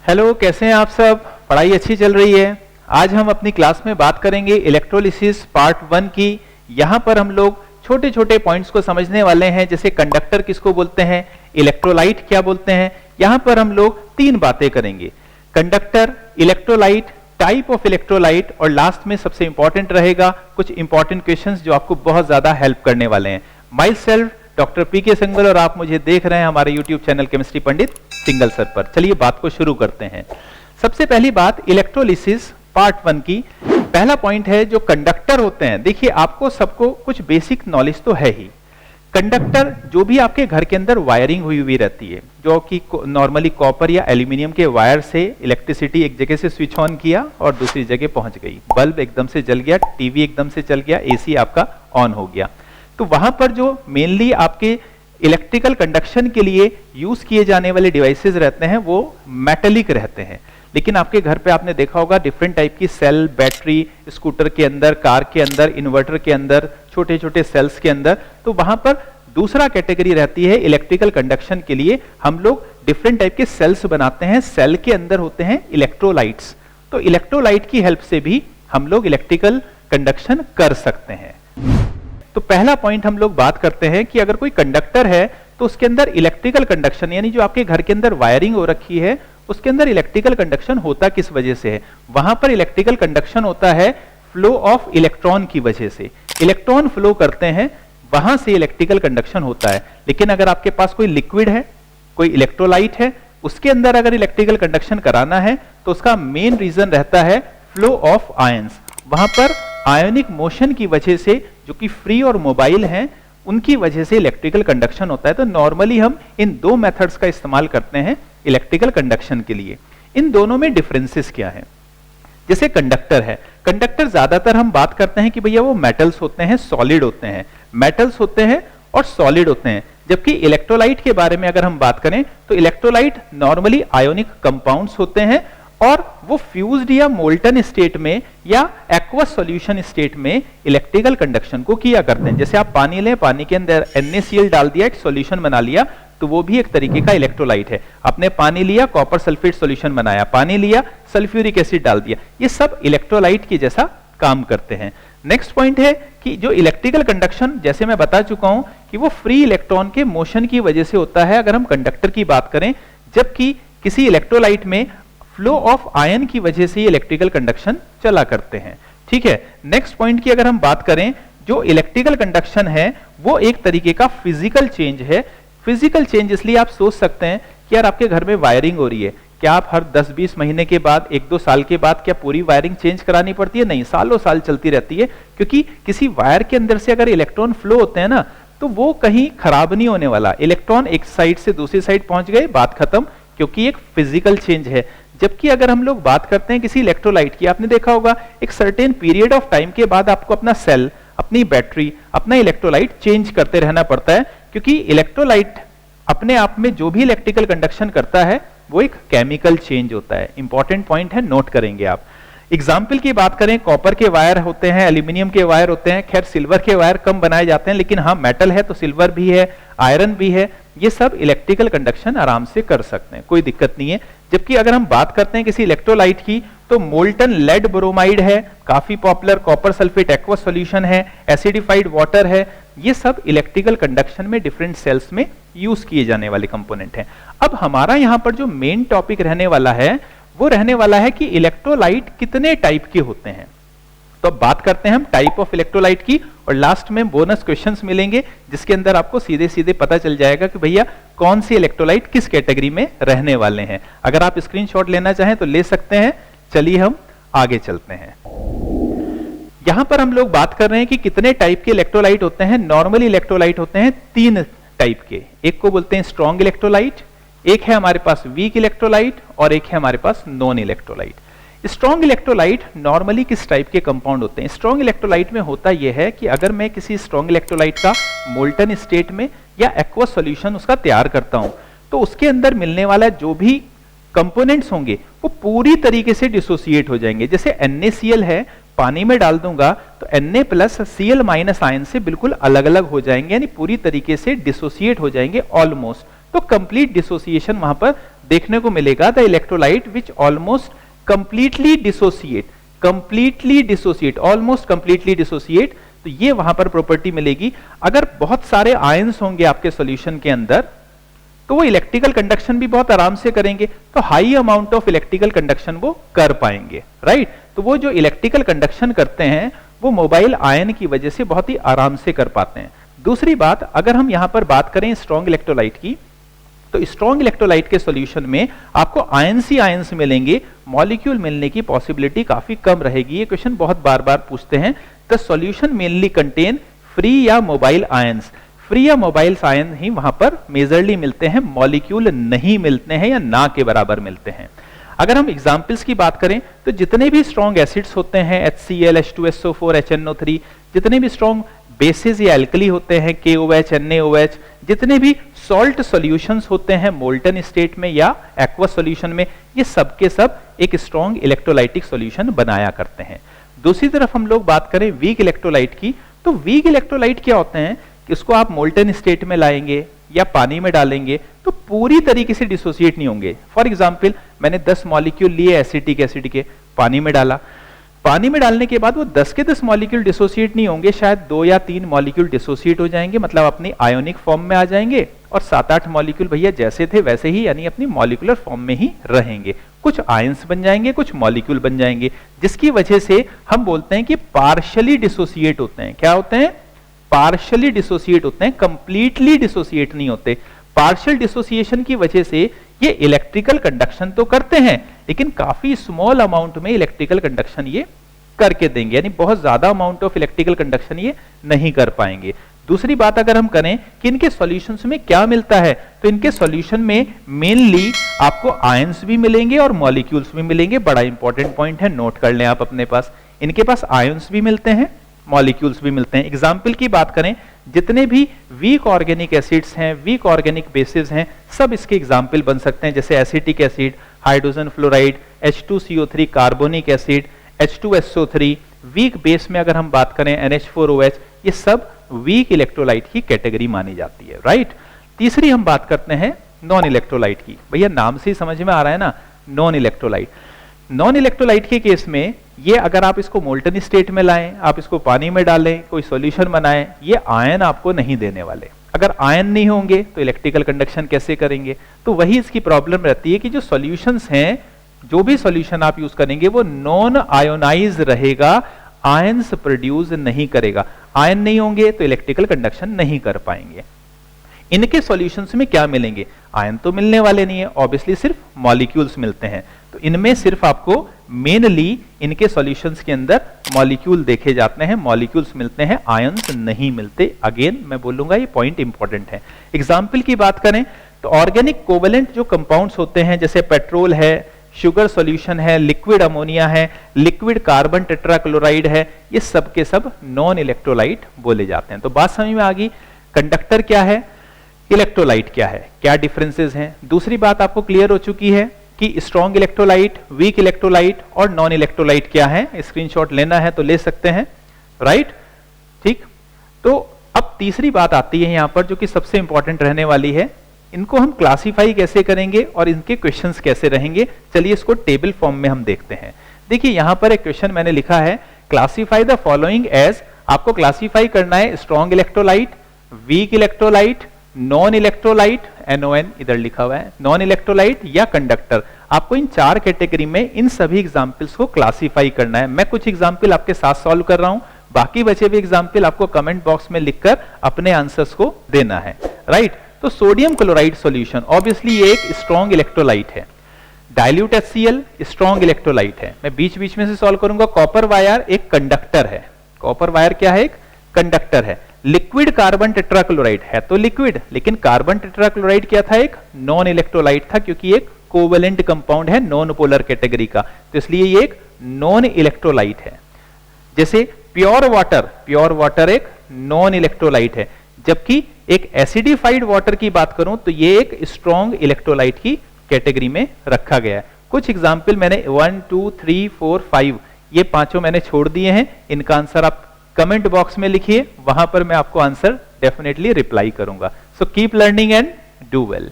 Hello, कैसे हैं आप सब? पढ़ाई अच्छी चल रही है? आज हम अपनी क्लास में बात करेंगे इलेक्ट्रोलिसिस पार्ट 1 की। यहाँ पर हम लोग छोटे छोटे पॉइंट्स को समझने वाले हैं, जैसे कंडक्टर किसको बोलते हैं, इलेक्ट्रोलाइट क्या बोलते हैं। यहाँ पर हम लोग 3 बातें करेंगे: conductor, electrolyte, type of electrolyte, और लास्ट में सबसे इंपॉर्टेंट रहेगा कुछ इंपॉर्टेंट क्वेश्चंस जो आपको बहुत ज्यादा हेल्प करने वाले हैं। Myself doctor PK Singal, और आप मुझे देख रहे हैं हमारे YouTube channel chemistry Pandit Singal sir पर। चलिए बात को शुरू करते हैं। सबसे पहली बात इलेक्ट्रोलिसिस पार्ट 1 की। पहला पॉइंट है जो कंडक्टर होते हैं। देखिए, आपको सबको कुछ बेसिक नॉलेज तो है ही। कंडक्टर जो भी आपके घर के अंदर वायरिंग हुई हुई रहती है, जो कि नॉर्मली कॉपर या एल्यूमिनियम के वायर से इलेक्ट्रिसिटी एक जगह से स्विच ऑन किया और दूसरी जगह पहुंच गई, बल्ब एकदम से जल गया, टीवी एकदम से चल गया, एसी आपका ऑन हो गया, तो वहां पर जो मेनली आपके इलेक्ट्रिकल कंडक्शन के लिए यूज किए जाने वाले डिवाइसेस रहते हैं वो मेटेलिक रहते हैं। लेकिन आपके घर पे आपने देखा होगा डिफरेंट टाइप की सेल, बैटरी, स्कूटर के अंदर, कार के अंदर, इन्वर्टर के अंदर, छोटे छोटे सेल्स के अंदर, तो वहां पर दूसरा कैटेगरी रहती है इलेक्ट्रिकल कंडक्शन के लिए। हम लोग डिफरेंट टाइप के सेल्स बनाते हैं, सेल के अंदर होते हैं इलेक्ट्रोलाइट्स। तो इलेक्ट्रोलाइट की हेल्प से भी हम लोग इलेक्ट्रिकल कंडक्शन कर सकते हैं। तो पहला पॉइंट हम लोग बात करते हैं कि अगर कोई कंडक्टर है तो उसके अंदर इलेक्ट्रिकल कंडक्शन, यानी जो आपके घर के अंदर वायरिंग हो रखी है उसके अंदर इलेक्ट्रिकल कंडक्शन होता किस वजह से है? वहां पर इलेक्ट्रिकल कंडक्शन होता है फ्लो ऑफ इलेक्ट्रॉन की वजह से। इलेक्ट्रॉन फ्लो करते हैं, वहां से इलेक्ट्रिकल कंडक्शन होता है। लेकिन अगर आपके पास कोई लिक्विड है, कोई इलेक्ट्रोलाइट है, उसके अंदर अगर इलेक्ट्रिकल कंडक्शन कराना है तो उसका मेन रीजन रहता है फ्लो ऑफ आयंस। वहां पर आयोनिक मोशन की वजह से, जो कि फ्री और मोबाइल हैं, उनकी वजह से इलेक्ट्रिकल कंडक्शन होता है। तो नॉर्मली हम इन 2 मेथड्स का इस्तेमाल करते हैं इलेक्ट्रिकल कंडक्शन के लिए। इन दोनों में डिफरेंसेस क्या है? जैसे कंडक्टर है, कंडक्टर ज्यादातर हम बात करते हैं कि भैया वो मेटल्स होते हैं, सॉलिड होते हैं, मेटल्स होते हैं और सॉलिड होते हैं। जबकि इलेक्ट्रोलाइट के बारे में अगर हम बात करें तो इलेक्ट्रोलाइट नॉर्मली आयोनिक कंपाउंड्स होते हैं और वो फ्यूज्ड या मोल्टन स्टेट में या एक्वस सॉल्यूशन स्टेट में इलेक्ट्रिकल कंडक्शन को किया करते हैं। जैसे आप पानी लें, पानी के अंदर NaCl डाल दिया, एक सॉल्यूशन बना लिया, तो वो भी एक तरीके का इलेक्ट्रोलाइट है। आपने पानी लिया, कॉपर सल्फेट सॉल्यूशन बनाया, पानी लिया, सल्फ्यूरिक एसिड डाल दिया, ये सब इलेक्ट्रोलाइट की जैसा काम करते हैं। नेक्स्ट पॉइंट है कि जो इलेक्ट्रिकल कंडक्शन, जैसे मैं बता चुका हूं कि वो फ्री इलेक्ट्रॉन के मोशन की वजह से होता है अगर हम कंडक्टर की बात करें, जबकि किसी इलेक्ट्रोलाइट में फ्लो ऑफ आयन की वजह से इलेक्ट्रिकल कंडक्शन चला करते हैं। ठीक है, नेक्स्ट पॉइंट की अगर हम बात करें, जो इलेक्ट्रिकल कंडक्शन है वो एक तरीके का फिजिकल चेंज है। फिजिकल चेंज इसलिए आप सोच सकते हैं कि यार आपके घर में वायरिंग हो रही है, क्या आप हर 10-20 महीने के बाद, 1-2 साल के बाद क्या पूरी वायरिंग चेंज करानी पड़ती है? नहीं, सालों साल चलती रहती है, क्योंकि किसी वायर के अंदर से अगर इलेक्ट्रॉन फ्लो होते हैं ना, तो वो कहीं खराब नहीं होने वाला। इलेक्ट्रॉन एक साइड से दूसरी साइड पहुंच गए, बात खत्म, क्योंकि एक फिजिकल चेंज है। जबकि अगर हम लोग बात करते हैं किसी इलेक्ट्रोलाइट की, आपने देखा होगा एक सर्टेन पीरियड ऑफ टाइम के बाद आपको अपना सेल, अपनी बैटरी, अपना इलेक्ट्रोलाइट चेंज करते रहना पड़ता है, क्योंकि इलेक्ट्रोलाइट अपने आप में जो भी इलेक्ट्रिकल कंडक्शन करता है वो एक केमिकल चेंज होता है। इंपॉर्टेंट पॉइंट है, नोट करेंगे आप। एग्जाम्पल की बात करें, कॉपर के वायर होते हैं, एल्यूमिनियम के वायर होते हैं, खैर सिल्वर के वायर कम बनाए जाते हैं, लेकिन हाँ मेटल है तो सिल्वर भी है, आयरन भी है, ये सब इलेक्ट्रिकल कंडक्शन आराम से कर सकते हैं, कोई दिक्कत नहीं है। जबकि अगर हम बात करते हैं किसी इलेक्ट्रोलाइट की, तो मोल्टन लेड ब्रोमाइड है, काफी popular, copper sulphate aqueous solution है, एसिडिफाइड वाटर है, ये सब इलेक्ट्रिकल कंडक्शन में डिफरेंट सेल्स में यूज किए जाने वाले कंपोनेंट हैं। अब हमारा यहां पर जो मेन टॉपिक रहने वाला है वो रहने वाला है कि इलेक्ट्रोलाइट कितने टाइप के होते हैं। तो अब बात करते हैं हम टाइप ऑफ इलेक्ट्रोलाइट की, और लास्ट में बोनस क्वेश्चंस मिलेंगे जिसके अंदर आपको सीधे सीधे पता चल जाएगा कि भैया कौन सी इलेक्ट्रोलाइट किस कैटेगरी में रहने वाले हैं। अगर आप स्क्रीनशॉट लेना चाहें तो ले सकते हैं। चलिए हम आगे चलते हैं। यहां पर हम लोग बात कर रहे हैं कि कितने टाइप के इलेक्ट्रोलाइट होते हैं। नॉर्मली इलेक्ट्रोलाइट होते हैं 3 टाइप के। एक को बोलते हैं स्ट्रॉन्ग इलेक्ट्रोलाइट, एक है हमारे पास वीक इलेक्ट्रोलाइट, और एक है हमारे पास non electrolyte. Strong electrolyte normally किस टाइप के कंपाउंड होते हैं? स्ट्रॉन्ग इलेक्ट्रोलाइट में होता यह है कि अगर मैं किसी स्ट्रॉन्ग इलेक्ट्रोलाइट का मोल्टन स्टेट में या एक्वस सॉल्यूशन उसका तैयार करता हूं, तो उसके अंदर मिलने वाला जो भी कंपोनेंट्स होंगे वो पूरी तरीके से डिसोसिएट हो जाएंगे। जैसे NaCl है, पानी में डाल दूंगा तो Na plus Cl minus ion से बिल्कुल अलग अलग हो जाएंगे, यानी पूरी तरीके से डिसोसिएट हो जाएंगे ऑलमोस्ट। तो कंप्लीट डिसोसिएशन वहां पर देखने को मिलेगा the electrolyte which almost completely dissociate, almost completely dissociate, तो ये वहां पर प्रॉपर्टी मिलेगी। अगर बहुत सारे आयंस होंगे आपके सॉल्यूशन के अंदर तो वो इलेक्ट्रिकल कंडक्शन भी बहुत आराम से करेंगे, तो high amount of electrical conduction वो कर पाएंगे, राइट। तो वो जो इलेक्ट्रिकल कंडक्शन करते हैं वो मोबाइल आयन की वजह से बहुत ही आराम से कर पाते हैं। दूसरी बात, अगर हम यहां पर बात करें स्ट्रॉन्ग इलेक्ट्रोलाइट की, तो स्ट्रॉन्ग इलेक्ट्रोलाइट के सॉल्यूशन में आपको आयंस ही आयंस मिलेंगे, मॉलिक्यूल मिलने की पॉसिबिलिटी काफी कम रहेगी। ये क्वेश्चन बहुत बार बार पूछते हैं। The solution mainly contain free या मोबाइल आयंस, फ्री या मोबाइल आयन ही वहां पर मेजरली मिलते हैं, मॉलिक्यूल नहीं मिलते हैं या ना के बराबर मिलते हैं। अगर हम एग्जांपल्स की बात करें तो जितने भी स्ट्रॉन्ग एसिड्स होते हैं HCl, H2SO4, HNO3, जितने भी स्ट्रॉन्ग बेसिस या एल्कली होते हैं KOH, NaOH, जितने भी सॉल्ट सॉल्यूशंस होते हैं मोल्टन स्टेट में या एक्वस सॉल्यूशन में, ये सब के सब एक स्ट्रॉन्ग इलेक्ट्रोलाइटिक सॉल्यूशन बनाया करते हैं। दूसरी तरफ हम लोग बात करें वीक इलेक्ट्रोलाइट की, तो वीक इलेक्ट्रोलाइट क्या होते हैं कि इसको आप मोल्टन स्टेट में लाएंगे या पानी में डालेंगे तो पूरी तरीके से डिसोसिएट नहीं होंगे। फॉर एग्जांपल मैंने 10 मॉलिक्यूल लिए एसिटिक एसिड के, पानी में डाला, पानी में डालने के बाद वो 10 के 10 मॉलिक्यूल डिसोसिएट नहीं होंगे, शायद 2 या 3 मॉलिक्यूल डिसोसिएट हो जाएंगे, मतलब अपनी आयोनिक फॉर्म में आ जाएंगे, और 7-8 मॉलिक्यूल भैया जैसे थे वैसे ही यानी अपनी मॉलिक्यूलर फॉर्म में ही रहेंगे। कुछ आयंस बन जाएंगे, कुछ मॉलिक्यूल बन जाएंगे, जिसकी वजह से हम बोलते हैं कि पार्शियली डिसोसिएट होते हैं। क्या होते हैं? पार्शियली डिसोसिएट होते हैं, कंप्लीटली डिसोसिएट नहीं होते। पार्शियल डिसोसिएशन की वजह से ये इलेक्ट्रिकल कंडक्शन तो करते हैं लेकिन काफी स्मॉल अमाउंट में इलेक्ट्रिकल कंडक्शन ये करके देंगे, यानी बहुत ज्यादा अमाउंट ऑफ इलेक्ट्रिकल कंडक्शन ये नहीं कर पाएंगे। दूसरी बात अगर हम करें कि इनके सॉल्यूशंस में क्या मिलता है, तो इनके सॉल्यूशन में मेनली आपको आयंस भी मिलेंगे और मॉलिक्यूल्स भी मिलेंगे। बड़ा इंपॉर्टेंट पॉइंट है, नोट कर लें आप अपने पास। इनके पास आयंस भी मिलते हैं, मॉलिक्यूल्स भी मिलते हैं। एग्जाम्पल की बात करें, जितने भी वीक ऑर्गेनिक एसिड्स हैं, वीक ऑर्गेनिक बेसिस हैं, सब इसके एग्जाम्पल बन सकते हैं, जैसे acetic acid, hydrogen fluoride, H2CO3 carbonic acid, H2SO3। Weak base में अगर हम बात करें NH4OH, ये सब वीक इलेक्ट्रोलाइट की कैटेगरी मानी जाती है, राइट। तीसरी हम बात करते हैं नॉन इलेक्ट्रोलाइट की। भैया नाम से ही समझ में आ रहा है ना, नॉन इलेक्ट्रोलाइट। नॉन इलेक्ट्रोलाइट के केस में ये अगर आप इसको मोल्टन स्टेट में लाएं, आप इसको पानी में डालें, कोई सॉल्यूशन बनाएं, ये आयन आपको नहीं देने वाले। अगर आयन नहीं होंगे तो इलेक्ट्रिकल कंडक्शन कैसे करेंगे? तो वही इसकी प्रॉब्लम रहती है कि जो सॉल्यूशंस हैं, जो भी सॉल्यूशन आप यूज करेंगे वो नॉन आयोनाइज रहेगा, आयंस प्रोड्यूस नहीं करेगा। आयन नहीं होंगे तो इलेक्ट्रिकल कंडक्शन नहीं कर पाएंगे। इनके सॉल्यूशंस में क्या मिलेंगे? आयन तो मिलने वाले नहीं है, ऑब्वियसली सिर्फ मॉलिक्यूल्स मिलते हैं। तो इनमें सिर्फ आपको मेनली इनके सॉल्यूशंस के अंदर मॉलिक्यूल देखे जाते हैं, मॉलिक्यूल्स मिलते हैं, आयंस नहीं मिलते। अगेन मैं बोलूंगा ये पॉइंट इंपॉर्टेंट है। एग्जाम्पल की बात करें तो ऑर्गेनिक कोवेलेंट जो कंपाउंड्स होते हैं, जैसे पेट्रोल है, शुगर सॉल्यूशन है, लिक्विड अमोनिया है, लिक्विड कार्बन टेट्राक्लोराइड है, ये सब के सब नॉन इलेक्ट्रोलाइट बोले जाते हैं। तो बात समझ में आ गई, कंडक्टर क्या है, इलेक्ट्रोलाइट क्या है, क्या डिफरेंसेस हैं। दूसरी बात आपको क्लियर हो चुकी है कि स्ट्रॉन्ग इलेक्ट्रोलाइट, वीक इलेक्ट्रोलाइट और नॉन इलेक्ट्रोलाइट क्या है। स्क्रीनशॉट लेना है तो ले सकते हैं, राइट, ठीक। तो अब तीसरी बात आती है यहां पर जो कि सबसे इंपॉर्टेंट रहने वाली है, इनको हम क्लासिफाई कैसे करेंगे और इनके क्वेश्चंस कैसे रहेंगे। चलिए इसको टेबल फॉर्म में हम देखते हैं। देखिए यहां पर एक क्वेश्चन मैंने लिखा है, क्लासिफाई द फॉलोइंग एज। आपको क्लासिफाई करना है strong electrolyte, weak electrolyte, non electrolyte, NON इधर लिखा हुआ है, नॉन इलेक्ट्रोलाइट या कंडक्टर। आपको इन 4 कैटेगरी में इन सभी एग्जाम्पल्स को क्लासिफाई करना है। मैं कुछ एग्जाम्पल आपके साथ सॉल्व कर रहा हूं, बाकी बचे हुए एग्जाम्पल आपको कमेंट बॉक्स में लिखकर अपने आंसर्स को देना है, राइट। तो सोडियम क्लोराइड सॉल्यूशन ऑब्वियसली ये एक स्ट्रॉन्ग इलेक्ट्रोलाइट है। डाइल्यूट HCl स्ट्रॉन्ग इलेक्ट्रोलाइट है। मैं बीच बीच में से सॉल्व करूंगा। कॉपर वायर एक कंडक्टर है, कॉपर वायर क्या है, एक कंडक्टर है। लिक्विड कार्बन टेट्राक्लोराइड है तो लिक्विड, लेकिन कार्बन टेट्राक्लोराइड क्या था, एक नॉन इलेक्ट्रोलाइट था, क्योंकि एक कोवेलेंट कंपाउंड है नॉन पोलर कैटेगरी का, तो इसलिए ये एक नॉन इलेक्ट्रोलाइट है। जैसे प्योर वाटर एक नॉन इलेक्ट्रोलाइट है, जबकि एक एसिडिफाइड वाटर की बात करूं तो ये एक स्ट्रॉन्ग इलेक्ट्रोलाइट की कैटेगरी में रखा गया है। कुछ एग्जाम्पल मैंने 1 2 3 4 5 ये पांचों मैंने छोड़ दिए हैं। इनका आंसर आप कमेंट बॉक्स में लिखिए, वहां पर मैं आपको आंसर डेफिनेटली रिप्लाई करूंगा। So keep learning and do well.